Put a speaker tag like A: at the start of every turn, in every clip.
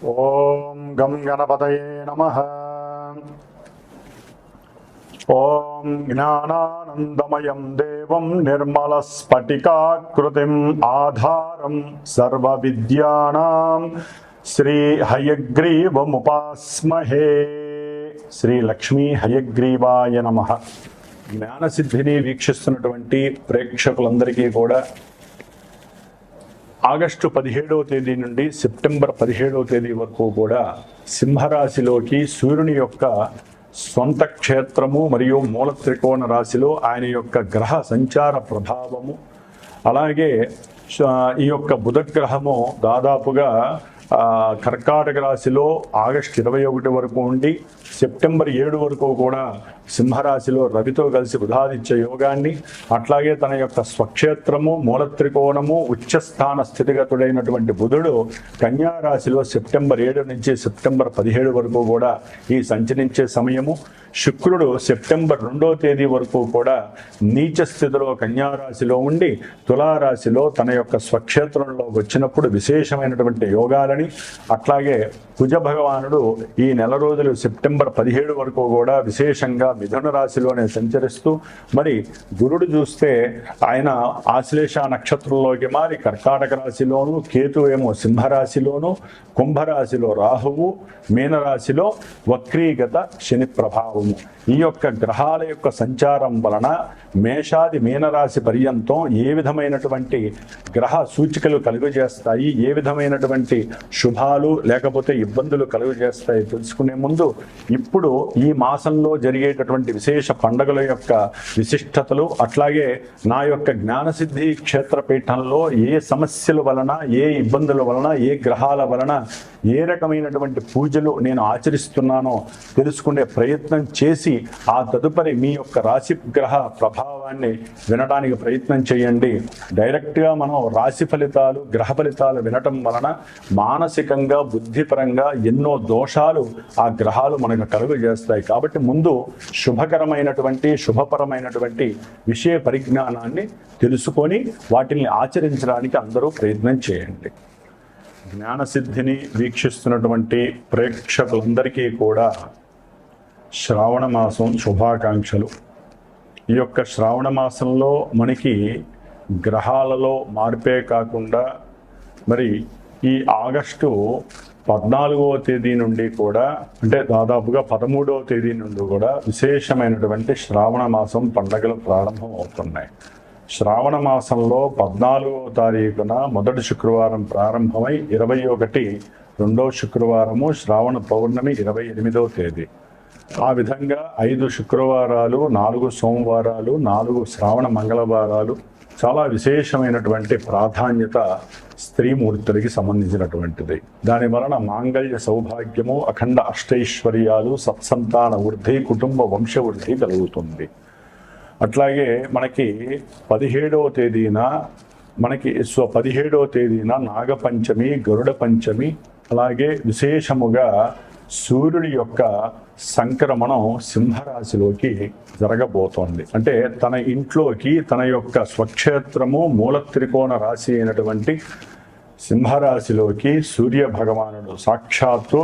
A: ఓం గం గణపతయే నమః. ఓం జ్ఞానానందమయం దేవం నిర్మలస్ఫటికాకృతిం ఆధారం సర్వవిద్యానాం శ్రీ హయగ్రీవముపాస్మహే. శ్రీ లక్ష్మీ హయగ్రీవాయ నమః. జ్ఞానసిద్ధిని వీక్షిస్తున్నటువంటి ప్రేక్షకులందరికీ కూడా ఆగస్టు 17వ తేదీ నుండి సెప్టెంబర్ 17వ తేదీ వరకు కూడా సింహరాశిలోకి సూర్యుని యొక్క సొంత క్షేత్రము మరియు మూల త్రికోణ రాశిలో ఆయన యొక్క గ్రహ సంచార ప్రభావము, అలాగే ఈ యొక్క బుధగ్రహము దాదాపుగా కర్కాటక రాశిలో ఆగస్టు 21 వరకు ఉండి సెప్టెంబర్ 7 వరకు కూడా సింహరాశిలో రవితో కలిసి బుధాదిత్య యోగాన్ని, అట్లాగే తన యొక్క స్వక్షేత్రము మూల త్రికోణము ఉచ్చస్థాన స్థితిగతుడైనటువంటి బుధుడు కన్యా రాశిలో సెప్టెంబర్ 7 నుంచి సెప్టెంబర్ 17 వరకు కూడా ఈ సంచరించే సమయము. శుక్రుడు సెప్టెంబర్ 2వ తేదీ వరకు కూడా నీచ స్థితిలో కన్యా రాశిలో ఉండి తులారాశిలో తన యొక్క స్వక్షేత్రంలో వచ్చినప్పుడు విశేషమైనటువంటి యోగాలని, అట్లాగే కుజ భగవానుడు ఈ నెల రోజులు సెప్టెంబర్ 17 వరకు కూడా విశేషంగా మిథున రాశిలోనే సంచరిస్తూ, మరి గురుడు చూస్తే ఆయన ఆశ్లేష నక్షత్రంలోకి మారి కర్కాటక రాశిలోను, కేతు ఏమో సింహరాశిలోను, కుంభరాశిలో రాహువు, మీనరాశిలో వక్రీగత శని ప్రభావము. ఈ యొక్క గ్రహాల యొక్క సంచారం వలన మేషాది మీనరాశి పర్యంతం ఏ విధమైనటువంటి గ్రహ సూచికలు కలుగజేస్తాయి, ఏ విధమైనటువంటి శుభాలు లేకపోతే ఇబ్బందులు కలుగజేస్తాయి తెలుసుకునే ముందు ఇప్పుడు ఈ మాసంలో జరిగేటటువంటి విశేష పండుగల యొక్క విశిష్టతలు, అట్లాగే నా యొక్క జ్ఞానసిద్ధి క్షేత్రపీఠంలో ఏ సమస్యల వలన, ఏ ఇబ్బందుల వలన, ఏ గ్రహాల వలన ఏ రకమైనటువంటి పూజలు నేను ఆచరిస్తున్నానో తెలుసుకునే ప్రయత్నం చేసి ఆ తదుపరి మీ యొక్క రాశి గ్రహ ప్రభావాన్ని వినడానికి ప్రయత్నం చేయండి. డైరెక్ట్గా మనం రాశి ఫలితాలు, గ్రహ ఫలితాలు వినటం వలన మానసికంగా బుద్ధిపరంగా ఎన్నో దోషాలు ఆ గ్రహాలు మనకు కలుగజేస్తాయి. కాబట్టి ముందు శుభకరమైనటువంటి శుభపరమైనటువంటి విషయ పరిజ్ఞానాన్ని తెలుసుకొని వాటిని ఆచరించడానికి అందరూ ప్రయత్నం చేయండి. జ్ఞానసిద్ధిని వీక్షిస్తున్నటువంటి ప్రేక్షకులందరికీ కూడా శ్రావణ మాసం శుభాకాంక్షలు. ఈ యొక్క శ్రావణ మాసంలో మనకి గ్రహాలలో మార్పే కాకుండా మరి ఈ ఆగస్టు 14వ తేదీ నుండి కూడా, అంటే దాదాపుగా 13వ తేదీ నుండి కూడా విశేషమైనటువంటి శ్రావణ మాసం పండుగలు ప్రారంభం అవుతున్నాయి. శ్రావణ మాసంలో 14వ తారీఖున మొదటి శుక్రవారం ప్రారంభమై 21 రెండవ శుక్రవారము, శ్రావణ పౌర్ణమి 28వ తేదీ. ఆ విధంగా 5 శుక్రవారాలు, 4 సోమవారాలు, 4 శ్రావణ మంగళవారాలు చాలా విశేషమైనటువంటి ప్రాధాన్యత స్త్రీమూర్తులకి సంబంధించినటువంటిది. దాని వలన మాంగళ్య సౌభాగ్యము, అఖండ అష్టైశ్వర్యాలు, సత్సంతాన వృద్ధి, కుటుంబ వంశ వృద్ధి కలుగుతుంది. అట్లాగే మనకి 17వ తేదీన 17వ తేదీన నాగపంచమి, గరుడ పంచమి, అలాగే విశేషముగా సూర్యుడి యొక్క సంక్రమణం సింహరాశిలోకి జరగబోతోంది. అంటే తన ఇంట్లోకి తన యొక్క స్వక్షేత్రము మూల త్రికోణ రాశి అయినటువంటి సింహరాశిలోకి సూర్య భగవానుడు సాక్షాత్తు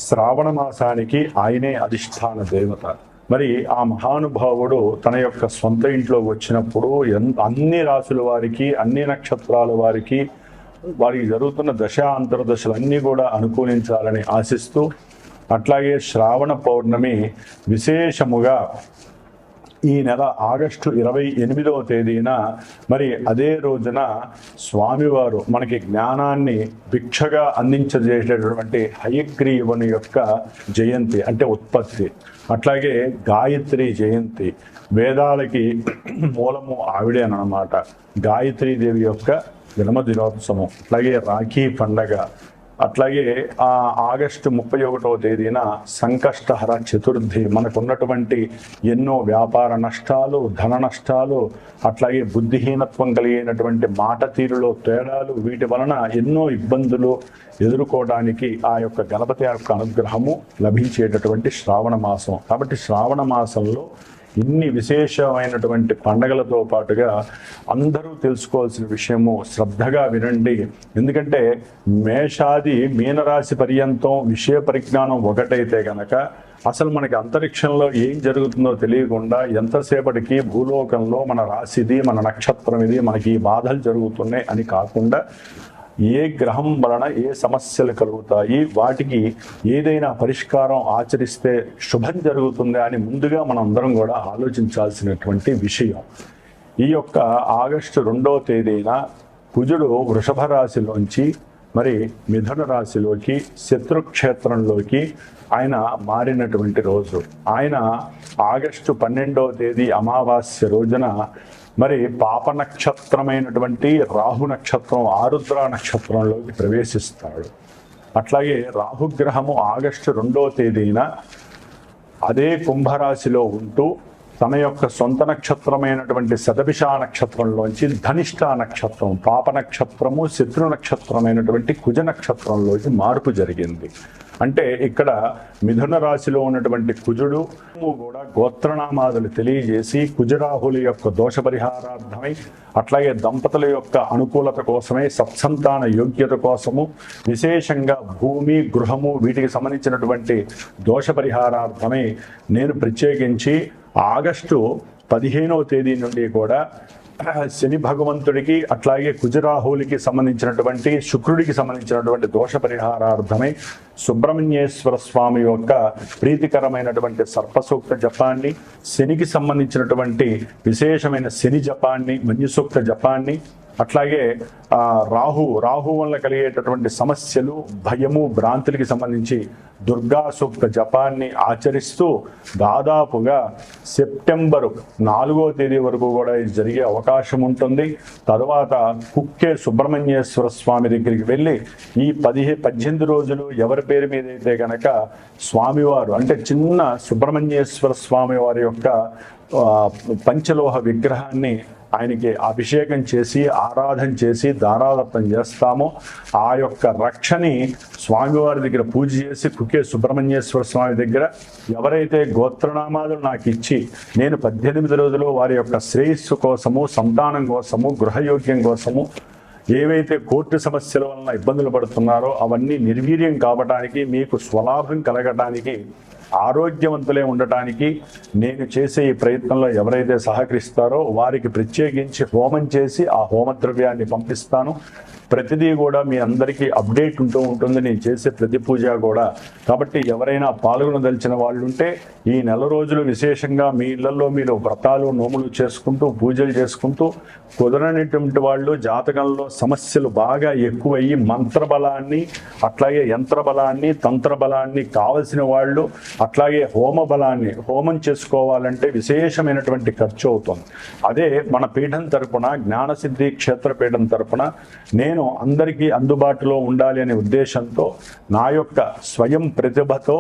A: శ్రావణ మాసానికి ఆయనే అధిష్టాన దేవత. మరి ఆ మహానుభావుడు తన యొక్క సొంత ఇంట్లో వచ్చినప్పుడు అన్ని రాశుల వారికి, అన్ని నక్షత్రాల వారికి జరుగుతున్న దశ అంతర్దశలన్నీ కూడా అనుకూలించాలని ఆశిస్తూ, అట్లాగే శ్రావణ పౌర్ణమి విశేషముగా ఈ నెల ఆగస్టు 28వ తేదీన మరి అదే రోజున స్వామివారు మనకి జ్ఞానాన్ని భిక్షగా అందించజేసేటటువంటి హయగ్రీవుని యొక్క జయంతి అంటే ఉత్పత్తి. అట్లాగే గాయత్రి జయంతి, వేదాలకి మూలము ఆవిడే అన్నమాట. గాయత్రీదేవి యొక్క జన్మదినోత్సవం, అట్లాగే రాఖీ పండగ, అట్లాగే ఆగస్టు 31వ తేదీన సంకష్టహర చతుర్థి. మనకున్నటువంటి ఎన్నో వ్యాపార నష్టాలు, ధన నష్టాలు, అట్లాగే బుద్ధిహీనత్వం కలిగినటువంటి మాట తీరులో తేడాలు, వీటి వలన ఎన్నో ఇబ్బందులు ఎదుర్కోవడానికి ఆ యొక్క గణపతి యొక్క అనుగ్రహము లభించేటటువంటి శ్రావణ మాసం. కాబట్టి శ్రావణ మాసంలో ఇన్ని విశేషమైనటువంటి పండగలతో పాటుగా అందరూ తెలుసుకోవాల్సిన విషయము శ్రద్ధగా వినండి. ఎందుకంటే మేషాది మీనరాశి పర్యంతం విషయ పరిజ్ఞానం ఒకటైతే గనక అసలు మనకి అంతరిక్షంలో ఏం జరుగుతుందో తెలియకుండా ఎంతసేపటికి భూలోకంలో మన రాశిది, మన నక్షత్రం ఇది, మనకి ఈ బాధలు జరుగుతున్నాయి అని కాకుండా ఏ గ్రహం వలన ఏ సమస్యలు కలుగుతాయి, వాటికి ఏదైనా పరిష్కారం ఆచరిస్తే శుభం జరుగుతుందా అని ముందుగా మనం అందరం కూడా ఆలోచించాల్సినటువంటి విషయం. ఈ యొక్క ఆగస్టు 2వ తేదీన కుజుడు వృషభ రాశిలోంచి మరి మిథున రాశిలోకి శత్రుక్షేత్రంలోకి ఆయన మారినటువంటి రోజు. ఆయన ఆగస్టు 12వ తేదీ అమావాస్య రోజున మరి పాప నక్షత్రమైనటువంటి రాహు నక్షత్రం ఆరుద్ర నక్షత్రంలోకి ప్రవేశిస్తాడు. అట్లాగే రాహుగ్రహము ఆగస్టు 2వ తేదీన అదే కుంభరాశిలో ఉంటూ తన యొక్క సొంత నక్షత్రమైనటువంటి శతభిష నక్షత్రంలోంచి ధనిష్ట నక్షత్రం, పాప నక్షత్రము, శత్రు నక్షత్రమైనటువంటి కుజ నక్షత్రంలోకి మార్పు జరిగింది. అంటే ఇక్కడ మిథున రాశిలో ఉన్నటువంటి కుజుడు కూడా గోత్రనామాదులు తెలియజేసి కుజరాహుల యొక్క దోష పరిహారార్థమై, అట్లాగే దంపతుల యొక్క అనుకూలత కోసమై, సత్సంతాన యోగ్యత కోసము, విశేషంగా భూమి, గృహము వీటికి సంబంధించినటువంటి దోష పరిహారార్థమై నేను ప్రత్యేకించి ఆగస్టు 15వ తేదీ నుండి కూడా శని భగవంతుడికి అట్లాగే కుజరాహులకి సంబంధించినటువంటి శుక్రుడికి సంబంధించినటువంటి దోష పరిహారార్థమై సుబ్రహ్మణ్యేశ్వర స్వామి యొక్క ప్రీతికరమైనటువంటి సర్పసూక్త జపాన్ని, శనికి సంబంధించినటువంటి విశేషమైన శని జపాన్ని, మన్యుసూక్త జపాన్ని, అట్లాగే రాహు వల్ల కలిగేటటువంటి సమస్యలు, భయము, భ్రాంతులకి సంబంధించి దుర్గా సూక్త జపాన్ని ఆచరిస్తూ దాదాపుగా సెప్టెంబర్ 4వ తేదీ వరకు కూడా ఇది జరిగే అవకాశం ఉంటుంది. తరువాత కుక్కే సుబ్రహ్మణ్యేశ్వర స్వామి దగ్గరికి వెళ్ళి ఈ 18 రోజులు ఎవరి పేరు మీద అయితే కనుక స్వామివారు అంటే చిన్న సుబ్రహ్మణ్యేశ్వర స్వామి వారి యొక్క పంచలోహ విగ్రహాన్ని ఆయనకి అభిషేకం చేసి ఆరాధన చేసి దారాదత్తం చేస్తాము. ఆ యొక్క రక్షని స్వామివారి దగ్గర పూజ చేసి కుకే సుబ్రహ్మణ్యేశ్వర స్వామి దగ్గర ఎవరైతే గోత్రనామాలు నాకు ఇచ్చి నేను 18 రోజులు వారి యొక్క శ్రేయస్సు కోసము, సంతానం కోసము, గృహయోగ్యం కోసము ఏవైతే కోర్టు సమస్యల వలన ఇబ్బందులు పడుతున్నారో అవన్నీ నిర్వీర్యం కావడానికి, మీకు స్వలాభం కలగటానికి, ఆరోగ్యవంతులే ఉండటానికి నేను చేసే ఈ ప్రయత్నంలో ఎవరైతే సహకరిస్తారో వారికి ప్రత్యేకించి హోమం చేసి ఆ హోమద్రవ్యాన్ని పంపిస్తాను. ప్రతిదీ కూడా మీ అందరికీ అప్డేట్ ఉంటూ ఉంటుంది నేను చేసే ప్రతి పూజ కూడా. కాబట్టి ఎవరైనా పాల్గొనదలిచిన వాళ్ళు ఉంటే ఈ నెల రోజులు విశేషంగా మీ ఇళ్లలో మీరు వ్రతాలు, నోములు చేసుకుంటూ పూజలు చేసుకుంటూ, కుదరనటువంటి వాళ్ళు జాతకంలో సమస్యలు బాగా ఎక్కువయ్యి మంత్రబలాన్ని, అట్లాగే యంత్రబలాన్ని, తంత్రబలాన్ని కావలసిన వాళ్ళు, అట్లాగే హోమ బలాన్ని హోమం చేసుకోవాలంటే విశేషమైనటువంటి ఖర్చు అవుతుంది. అదే మన పీఠం తరపున, జ్ఞానసిద్ధి క్షేత్రపీఠం తరపున నేను అందరికీ అందుబాటులో ఉండాలి అనే ఉద్దేశంతో నా యొక్క స్వయం ప్రతిభతో,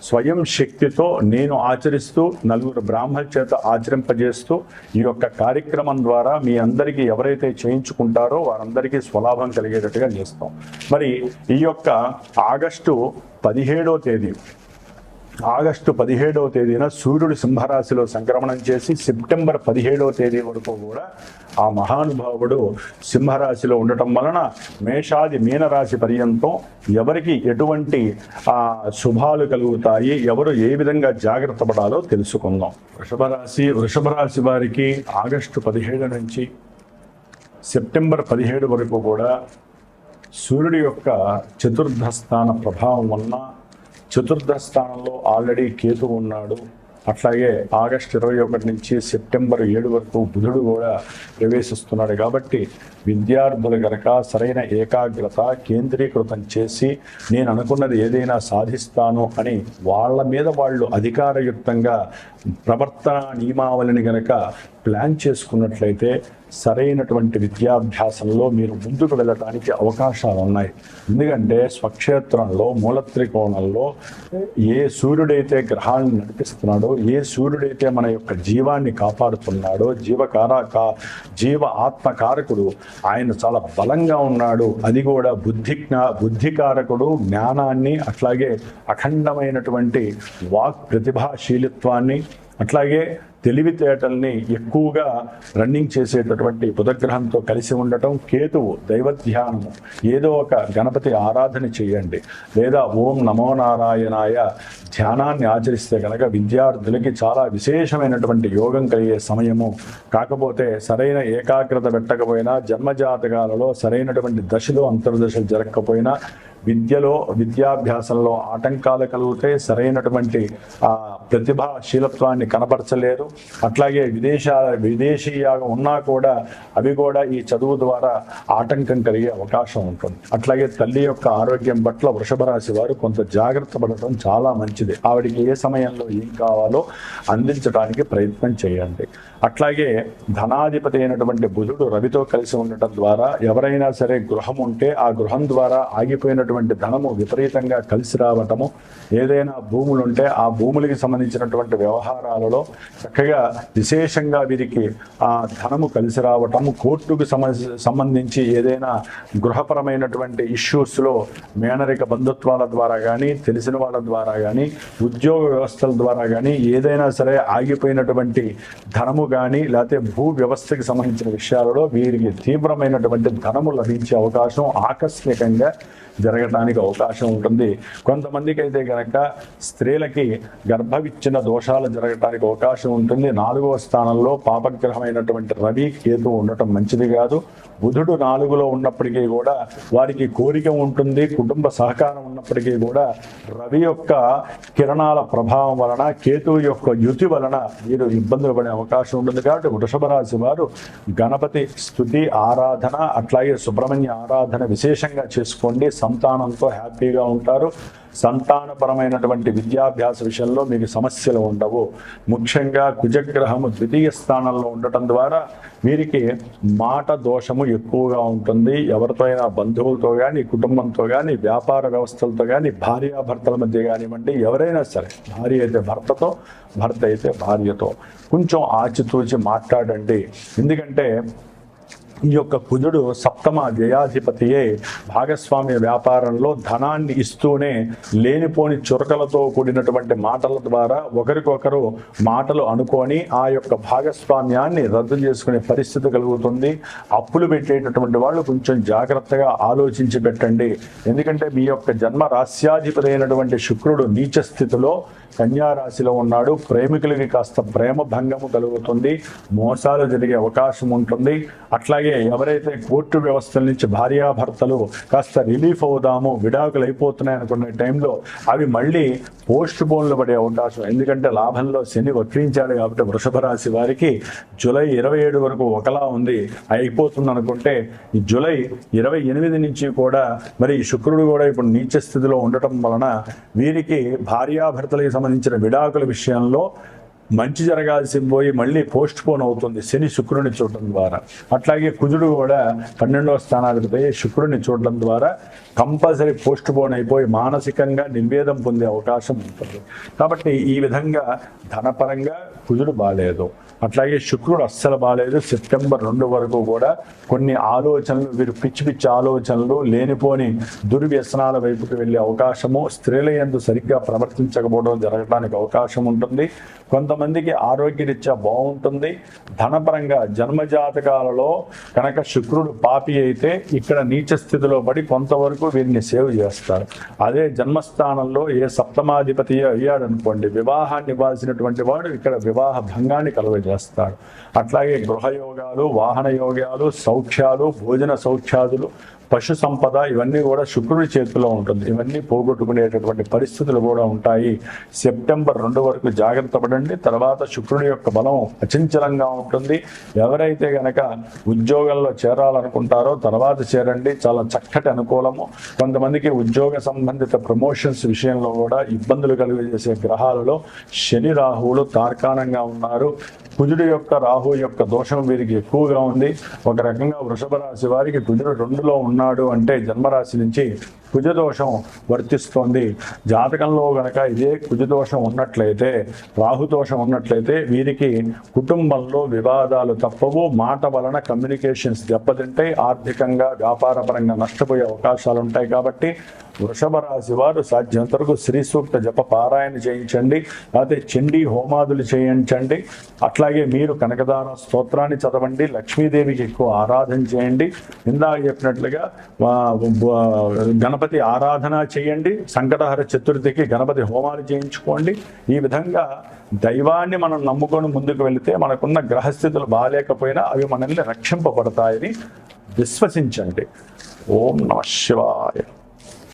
A: స్వయం శక్తితో నేను ఆచరిస్తూ నలుగురు బ్రాహ్మణ చేత ఆచరింపజేస్తూ ఈ యొక్క కార్యక్రమం ద్వారా మీ అందరికీ ఎవరైతే చేయించుకుంటారో వారందరికీ స్వలాభం కలిగేటట్టుగా చేస్తాం. మరి ఈ యొక్క ఆగస్టు 17వ తేదీన సూర్యుడు సింహరాశిలో సంక్రమణం చేసి సెప్టెంబర్ 17వ తేదీ వరకు కూడా ఆ మహానుభావుడు సింహరాశిలో ఉండటం వలన మేషాది మీనరాశి పర్యంతం ఎవరికి ఎటువంటి శుభాలు కలుగుతాయి, ఎవరు ఏ విధంగా జాగ్రత్త పడాలో తెలుసుకుందాం. వృషభ రాశి వారికి ఆగస్టు 17 నుంచి సెప్టెంబర్ 17 వరకు కూడా సూర్యుడి యొక్క చతుర్థ స్థాన ప్రభావం వలన చతుర్థ స్థానంలో ఆల్రెడీ కేతు ఉన్నాడు. అట్లాగే ఆగస్టు 21 నుంచి సెప్టెంబర్ 7 వరకు బుధుడు కూడా ప్రవేశిస్తున్నాడు. కాబట్టి విద్యార్థులు కనుక సరైన ఏకాగ్రత కేంద్రీకృతం చేసి నేను అనుకున్నది ఏదైనా సాధిస్తాను అని వాళ్ళ మీద వాళ్ళు అధికారయుక్తంగా ప్రవర్తన నియమావళిని కనుక ప్లాన్ చేసుకున్నట్లయితే సరైనటువంటి విద్యాభ్యాసంలో మీరు ముందుకు వెళ్ళటానికి అవకాశాలు ఉన్నాయి. ఎందుకంటే స్వక్షేత్రంలో మూలత్రికోణంలో ఏ సూర్యుడైతే గ్రహాలను నడిపిస్తున్నాడో, ఏ సూర్యుడైతే మన యొక్క జీవాన్ని కాపాడుతున్నాడో, జీవ ఆత్మకారకుడు ఆయన చాలా బలంగా ఉన్నాడు. అది కూడా బుద్ధికారకుడు, జ్ఞానాన్ని, అట్లాగే అఖండమైనటువంటి వాక్ ప్రతిభాశీలిత్వాన్ని, అట్లాగే తెలివితేటల్ని ఎక్కువగా రన్నింగ్ చేసేటటువంటి బుధగ్రహంతో కలిసి ఉండటం, కేతువు దైవ ధ్యానము, ఏదో ఒక గణపతి ఆరాధన చేయండి, లేదా ఓం నమో నారాయణాయ ధ్యానాన్ని ఆచరిస్తే కనుక విద్యార్థులకి చాలా విశేషమైనటువంటి యోగం కలిగే సమయము. కాకపోతే సరైన ఏకాగ్రత పెట్టకపోయినా, జన్మజాతకాలలో సరైనటువంటి దశలు అంతర్దశలు జరగకపోయినా, విద్యాభ్యాసంలో ఆటంకాలు కలిగితే సరైనటువంటి ప్రతిభాశీలత్వాన్ని కనపరచలేరు. అట్లాగే విదేశీయాగా ఉన్నా కూడా అవి కూడా ఈ చదువు ద్వారా ఆటంకం కలిగే అవకాశం ఉంటుంది. అట్లాగే తల్లి యొక్క ఆరోగ్యం పట్ల వృషభ రాశి వారు కొంత జాగ్రత్త పడటం చాలా మంచిది. ఆవిడికి ఏ సమయంలో ఏం కావాలో అందించడానికి ప్రయత్నం చేయండి. అట్లాగే ధనాధిపతి అయినటువంటి బుధుడు రవితో కలిసి ఉండటం ద్వారా ఎవరైనా సరే గృహం ఉంటే ఆ గృహం ద్వారా ఆగిపోయినటువంటి ధనము విపరీతంగా కలిసి రావటము, ఏదైనా భూములు ఉంటే ఆ భూములకి సంబంధించినటువంటి వ్యవహారాలలో చక్కగా విశేషంగా వీరికి ఆ ధనము కలిసి రావటము, కోర్టుకు సంబంధించి ఏదైనా గృహపరమైనటువంటి ఇష్యూస్లో మేనరిక బంధుత్వాల ద్వారా కానీ, తెలిసిన వాళ్ళ ద్వారా కానీ, ఉద్యోగ వ్యవస్థల ద్వారా కానీ ఏదైనా సరే ఆగిపోయినటువంటి ధనము కానీ, లేకపోతే భూ వ్యవస్థకి సంబంధించిన విషయాలలో వీరికి తీవ్రమైనటువంటి ధనము లభించే అవకాశం ఆకస్మికంగా జరగటానికి అవకాశం ఉంటుంది. కొంతమందికి అయితే కనుక స్త్రీలకి గర్భవిచ్ఛిన్న దోషాలు జరగటానికి అవకాశం ఉంటుంది. 4వ స్థానంలో పాపగ్రహమైనటువంటి రవి, కేతు ఉండటం మంచిది కాదు. బుధుడు 4లో ఉన్నప్పటికీ కూడా వారికి కోరిక ఉంటుంది, కుటుంబ సహకారం ఉన్నప్పటికీ కూడా రవి యొక్క కిరణాల ప్రభావం వలన, కేతువు యొక్క యుతి వలన వీరు ఇబ్బందులు పడే అవకాశం ఉంటుంది. కాబట్టి వృషభ రాశి వారు గణపతి స్తుతి ఆరాధన, అట్లాగే సుబ్రహ్మణ్య ఆరాధన విశేషంగా చేసుకోండి. సంతానంతో హ్యాపీగా ఉంటారు. సంతానపరమైనటువంటి విద్యాభ్యాస విషయంలో మీకు సమస్యలు ఉండవు. ముఖ్యంగా కుజగ్రహము 2వ స్థానంలో ఉండటం ద్వారా వీరికి మాట దోషము ఎక్కువగా ఉంటుంది. ఎవరితో అయినా బంధువులతో కానీ, కుటుంబంతో కానీ, వ్యాపార వ్యవస్థలతో కానీ, భార్యాభర్తల మధ్య కానివ్వండి, ఎవరైనా సరే, భార్య అయితే భర్తతో, భర్త అయితే భార్యతో కొంచెం ఆచితూచి మాట్లాడండి. ఎందుకంటే ఈ యొక్క కుజుడు సప్తమ వ్యయాధిపతియే భాగస్వామ్య వ్యాపారంలో ధనాన్ని ఇస్తూనే లేనిపోని చురకలతో కూడినటువంటి మాటల ద్వారా ఒకరికొకరు మాటలు అనుకొని ఆ యొక్క భాగస్వామ్యాన్ని రద్దు చేసుకునే పరిస్థితి కలుగుతుంది. అప్పులు పెట్టేటటువంటి వాళ్ళు కొంచెం జాగ్రత్తగా ఆలోచించి పెట్టండి. ఎందుకంటే మీ యొక్క జన్మ రాశ్యాధిపతి అయినటువంటి శుక్రుడు నీచ స్థితిలో కన్యా రాశిలో ఉన్నాడు. ప్రేమికులకి కాస్త ప్రేమ భంగము కలుగుతుంది, మోసాలు జరిగే అవకాశం ఉంటుంది. అట్లాగే ఎవరైతే కోర్టు వ్యవస్థల నుంచి భార్యాభర్తలు కాస్త రిలీఫ్ అవుదాము, విడాకులు అయిపోతున్నాయి అనుకునే టైంలో అవి మళ్ళీ పోస్ట్ పోన్లు పడే అవకాశం. ఎందుకంటే లాభంలో శని వక్రించాడు కాబట్టి వృషభ రాశి వారికి జూలై 27 వరకు ఒకలా ఉంది, అయిపోతుంది అనుకుంటే ఈ జూలై 28 నుంచి కూడా మరి శుక్రుడు కూడా ఇప్పుడు నీచ స్థితిలో ఉండటం వలన వీరికి భార్యాభర్తలకి సంబంధించిన విడాకుల విషయంలో మంచి జరగాల్సి పోయి మళ్ళీ పోస్ట్ పోన్ అవుతుంది శని శుక్రుడిని చూడటం ద్వారా. అట్లాగే కుజుడు కూడా 12వ స్థానాధిపతి శుక్రుడిని చూడటం ద్వారా కంపల్సరీ పోస్ట్ పోన్ అయిపోయి మానసికంగా నిర్వేదం పొందే అవకాశం ఉంటుంది. కాబట్టి ఈ విధంగా ధనపరంగా కుజుడు బాలేదు, అట్లాగే శుక్రుడు అస్సలు బాలేదు. సెప్టెంబర్ 2 వరకు కూడా కొన్ని ఆలోచనలు, వీరు పిచ్చి పిచ్చి ఆలోచనలు, లేనిపోని దుర్వ్యసనాల వైపుకి వెళ్ళే అవకాశము, స్త్రీల యందు సరిగ్గా ప్రవర్తించకపోవడం జరగడానికి అవకాశం ఉంటుంది. కొంతమందికి ఆరోగ్యరీత్యా బాగుంటుంది. ధనపరంగా జన్మజాతకాలలో కనుక శుక్రుడు పాపి అయితే ఇక్కడ నీచ స్థితిలో పడి కొంతవరకు వీరిని సేవ్ చేస్తారు. అదే జన్మస్థానంలో ఏ సప్తమాధిపతి అయ్యాడు అనుకోండి, వివాహాన్ని ఇవ్వాల్సినటువంటి వాడు ఇక్కడ వివాహ భంగాన్ని కలుగజేస్తాడు. అట్లాగే గృహయోగాలు, వాహన యోగాలు, సౌఖ్యాలు, భోజన సౌఖ్యాదులు, పశు సంపద ఇవన్నీ కూడా శుక్రుడి చేతిలో ఉంటుంది. ఇవన్నీ పోగొట్టుకునేటటువంటి పరిస్థితులు కూడా ఉంటాయి. సెప్టెంబర్ 2 వరకు జాగ్రత్త పడండి. తర్వాత శుక్రుడి యొక్క బలం అచంచలంగా ఉంటుంది. ఎవరైతే గనక ఉద్యోగంలో చేరాలనుకుంటారో తర్వాత చేరండి, చాలా చక్కటి అనుకూలము. కొంతమందికి ఉద్యోగ సంబంధిత ప్రమోషన్స్ విషయంలో కూడా ఇబ్బందులు కలిగజేసే గ్రహాలలో శని రాహువులు తార్కాణంగా ఉన్నారు. కుజుడు యొక్క రాహు యొక్క దోషం వీరికి ఎక్కువగా ఉంది. ఒక రకంగా వృషభ రాశి వారికి కుజుడు 2లో ఉన్నాడు అంటే జన్మరాశి నుంచి కుజదోషం వర్తిస్తోంది. జాతకంలో గనక ఇదే కుజదోషం ఉన్నట్లయితే, రాహుదోషం ఉన్నట్లయితే వీరికి కుటుంబంలో వివాదాలు తప్పవు, మాట వలన కమ్యూనికేషన్స్ దెబ్బతింటాయి, ఆర్థికంగా వ్యాపారపరంగా నష్టపోయే అవకాశాలు ఉంటాయి. కాబట్టి వృషభ రాశి వారు సాధ్యంత వరకు శ్రీ సూక్త జప పారాయణ చేయించండి, లేకపోతే చండీ హోమాదులు చేయించండి. అట్లాగే మీరు కనకదార స్తోత్రాన్ని చదవండి, లక్ష్మీదేవికి ఎక్కువ ఆరాధన చేయండి. ఇందాక చెప్పినట్లుగా గణపతి ఆరాధన చేయండి, సంకటహర చతుర్థికి గణపతి హోమాలు చేయించుకోండి. ఈ విధంగా దైవాన్ని మనం నమ్ముకొని ముందుకు వెళితే మనకున్న గ్రహస్థితులు బాగాలేకపోయినా అవి మనల్ని రక్షింపబడతాయని విశ్వసించండి. ఓం నమః శివాయ.